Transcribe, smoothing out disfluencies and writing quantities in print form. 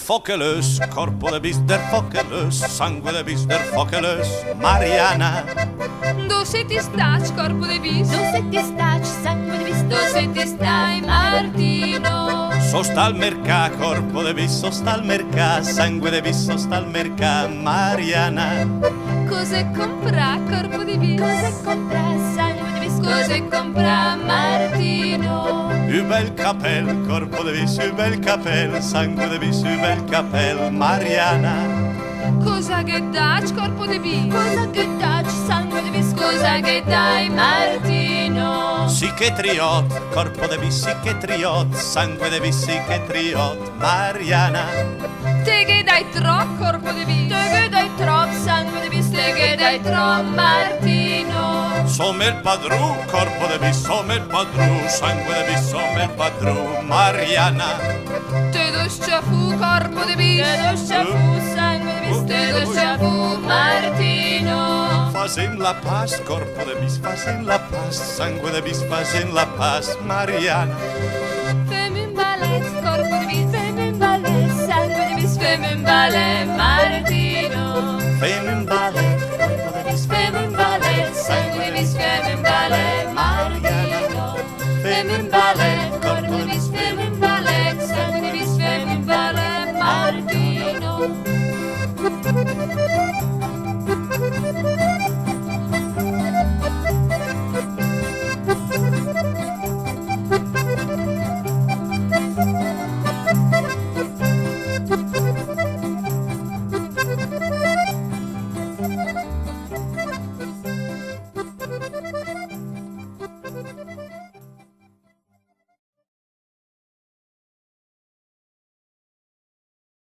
Fokelus, corpo de bis der Fokelus, sangue de bis der Fokelus, Mariana. Dove ti stai, corpo de bis? Dove ti stai, sangue di bis? Dove ti stai, Martino? Sosta al mercà, corpo de bis, sosta al mercà, sangue de bis, sosta al mercà, Mariana. Cosa compra, corpo de bis? Cosa compra, sangue di bis? Cosa compra, Martino? Bel capel, corpo de bis, bel capel, sangue de bis, bel capel, Mariana. Cosa che dai, corpo de bis? Cosa che dai, sangue di bis? Cosa che dai, Martino? Sì che triot, corpo de bis, sì che triot, sangue de bis, sì che triot, Mariana. Te che dai troppo, corpo de bis? Te che dai troppo, sangue di bis? Te che dai troppo, Martino? Som el padrù, corpo de bis, som el padrù, sangue de bis, som el padrù, Mariana. Te do sciafu, corpo de bis? Te do sciafu, sangue di bis? Te do sciafu, Martino? Facem la paz, corpo de bis, facem la paz, sangue de bis, facem la paz, Mariana. Fem un ballet, corpo de bis? Fem un ballet, sangue di bis? Fem un ballet, Martino? Fem un ballet, corpo de bis, Fem un ballet, sangue de bis? Fem un ballet, Martino? Fem un ballet, corpo de bis? Fem un ballet, sangue de bis? Fem un ballet, Martino?